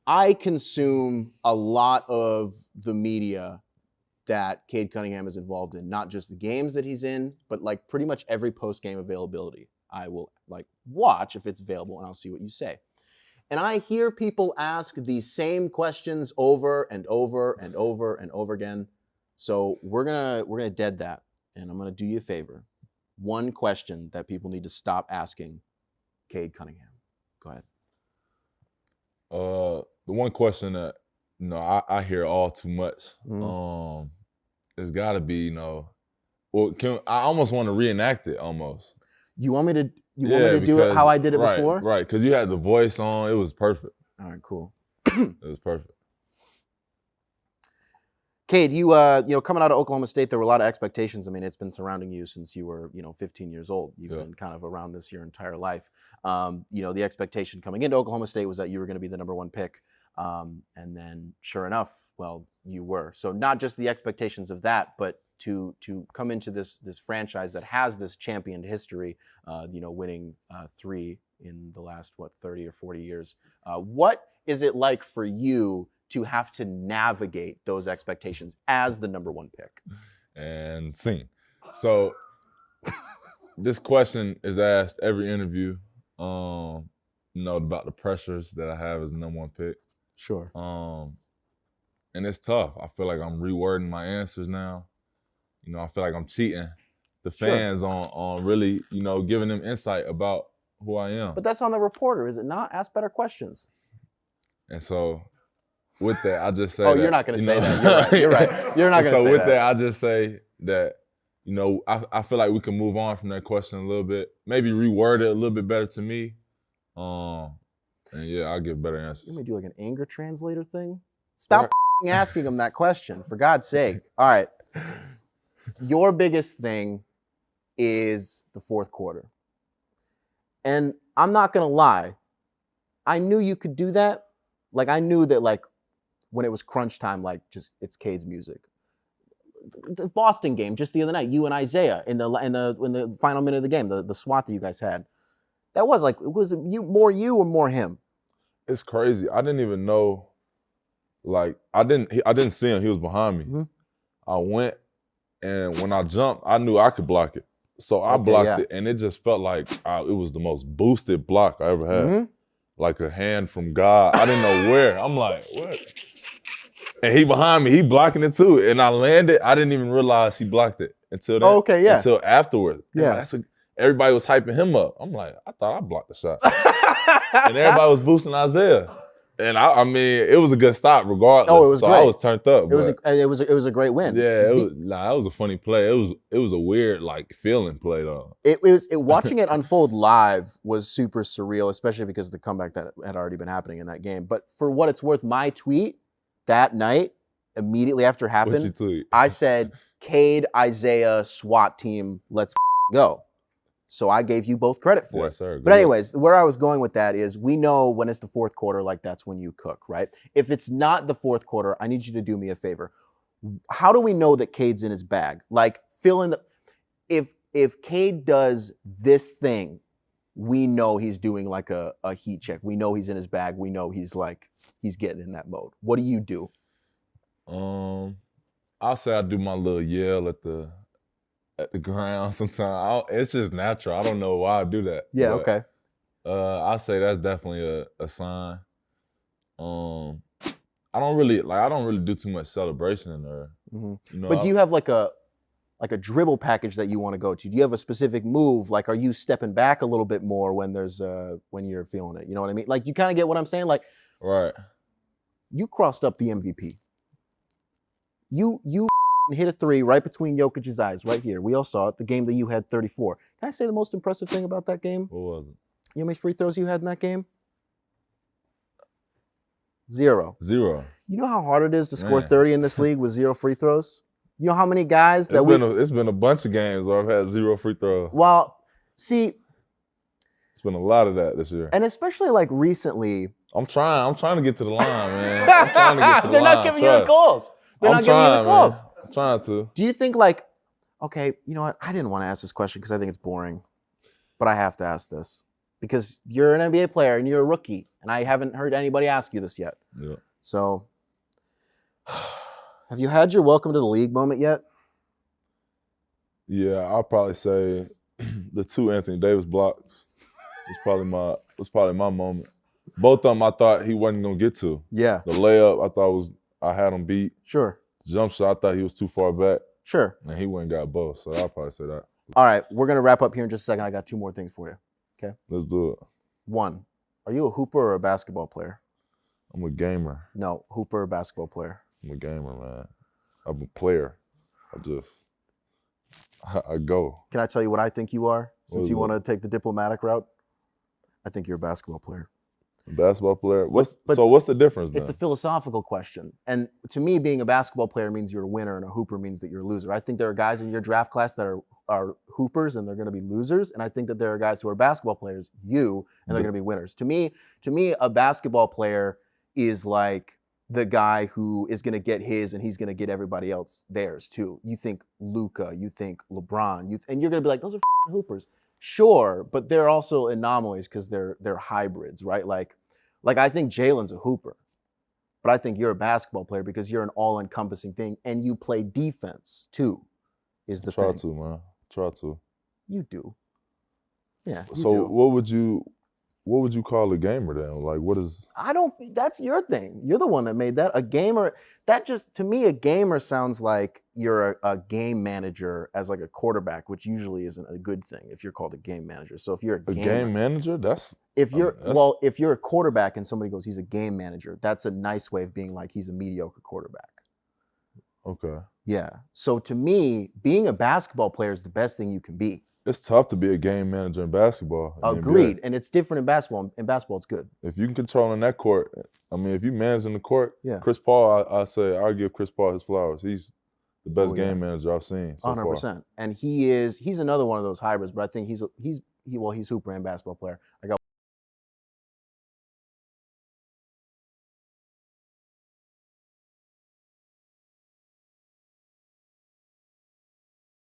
I consume a lot of the media that Cade Cunningham is involved in, not just the games that he's in, but like pretty much every post-game availability. I will like watch if it's available and I'll see what you say. And I hear people ask these same questions over and over and over and over again. So we're gonna dead that, and I'm gonna do you a favor. One question that people need to stop asking Cade Cunningham. Go ahead. The one question that I hear all too much. It's got to be well, I almost want to reenact it almost. You want me to do it how I did it before? Right, because you had the voice on. It was perfect. All right, cool. It was perfect. Cade, you coming out of Oklahoma State, there were a lot of expectations. I mean, it's been surrounding you since you were 15 years old. You've been kind of around this your entire life. The expectation coming into Oklahoma State was that you were going to be the number one pick, and then sure enough, well, you were. So not just the expectations of that, but to come into this franchise that has this championed history, winning 3 in the last 30 or 40 years. What is it like for you to have to navigate those expectations as the number one pick? And scene. So this question is asked every interview, about the pressures that I have as the number one pick. Sure. And it's tough. I feel like I'm rewording my answers now. I feel like I'm cheating the fans on really, giving them insight about who I am. But that's on the reporter, is it not? Ask better questions. And so with that, I just say you're not going to say that. You're right. You're not going to say that. So with that, I just say that, I feel like we can move on from that question a little bit. Maybe reword it a little bit better to me. And yeah, I'll give better answers. You may do like an anger translator thing? Stop asking him that question, for God's sake. All right. Your biggest thing is the fourth quarter. And I'm not going to lie. I knew you could do that. Like, I knew that, like, when it was crunch time, like, just it's Cade's music. The Boston game just the other night, you and Isaiah in the final minute of the game, the SWAT that you guys had. That was like, was it you or more him? It's crazy. I didn't even know. Like, I didn't see him. He was behind me. Mm-hmm. I went, and when I jumped, I knew I could block it. So I blocked it, and it just felt like it was the most boosted block I ever had. Mm-hmm. Like a hand from God. I didn't know where. I'm like, what? And he behind me, he blocking it too. And I landed, I didn't even realize he blocked it until then. Until afterwards. Yeah. Everybody was hyping him up. I'm like, I thought I blocked the shot. And everybody was boosting Isaiah. And I mean, it was a good stop regardless. Oh, it was so great. I was turned up. It was a great win. Yeah, that was a funny play. It was a weird feeling play though. Watching it unfold live was super surreal, especially because of the comeback that had already been happening in that game. But for what it's worth, my tweet that night, immediately after it happened, what'd you tweet? I said, "Cade, Isaiah, SWAT team, let's go." So I gave you both credit for it. Sir. But anyways, where I was going with that is we know when it's the fourth quarter, like that's when you cook, right? If it's not the fourth quarter, I need you to do me a favor. How do we know that Cade's in his bag? Like fill in the, if Cade does this thing, we know he's doing like a heat check. We know he's in his bag. We know he's getting in that mode. What do you do? I'll say I do my little yell at the ground sometimes. It's just natural. I don't know why I do that. Yeah, okay. I'll say that's definitely a sign. I don't really do too much celebration in there. Mm-hmm. But do you have like a dribble package that you want to go to? Do you have a specific move? Like, are you stepping back a little bit more when you're feeling it? You know what I mean? Like, you kind of get what I'm saying? Like, right. You crossed up the MVP. You hit a 3 right between Jokic's eyes, right here. We all saw it, the game that you had 34. Can I say the most impressive thing about that game? What was it? You know how many free throws you had in that game? 0. You know how hard it is to score 30 in this league with 0 free throws? You know how many guys that it's been a bunch of games where I've had 0 free throws. Well, see. It's been a lot of that this year. And especially like recently. I'm trying to get to the line, man. I'm trying to get to the They're line. not giving you the calls. I'm trying to. Do you think okay, you know what? I didn't want to ask this question because I think it's boring, but I have to ask this. because you're an NBA player and you're a rookie, and I haven't heard anybody ask you this yet. Yeah. So, have you had your welcome to the league moment yet? Yeah, I'll probably say the 2 Anthony Davis blocks was probably my moment. Both of them I thought he wasn't gonna get to. Yeah. The layup I had him beat. Sure. Jump shot I thought he was too far back. Sure. And he went and got both. So I'll probably say that. All right, we're gonna wrap up here in just a second. I got 2 more things for you. Okay. Let's do it. 1, are you a hooper or a basketball player? I'm a gamer. No, hooper or basketball player? I'm a gamer, man. I'm a player. I go. Can I tell you what I think you are? Since you What? want to take the diplomatic route, I think you're a basketball player. A basketball player? But So what's the difference then? It's a philosophical question. And to me, being a basketball player means you're a winner, and a hooper means that you're a loser. I think there are guys in your draft class that are hoopers, and they're going to be losers. And I think that there are guys who are basketball players, and they're going to be winners. To me, a basketball player is like the guy who is going to get his, and he's going to get everybody else theirs too. You think Luka, you think LeBron, and you're going to be like, those are hoopers. Sure, but they're also anomalies because they're hybrids, right? Like I think Jalen's a hooper, but I think you're a basketball player because you're an all-encompassing thing, and you play defense too. Is the Try thing? to, man. Try to. You do. Yeah. You So do. what would you call a gamer then? Like, what is? I don't. That's your thing. You're the one that made that. A gamer. That just, to me, a gamer sounds like you're a game manager as like a quarterback, which usually isn't a good thing if you're called a game manager. So if you're A game manager? if you're a quarterback and somebody goes, he's a game manager, that's a nice way of being like he's a mediocre quarterback. Okay. Yeah. So to me, being a basketball player is the best thing you can be. It's tough to be a game manager in basketball. in the Agreed. NBA. And it's different in basketball. In basketball, it's good. If you can control in that court, I mean, if you managing the court, Yeah. Chris Paul, I'll give Chris Paul his flowers. He's the best Oh, yeah. game manager I've seen so 100%. And he's another one of those hybrids, but I think he's hooper and basketball player. I got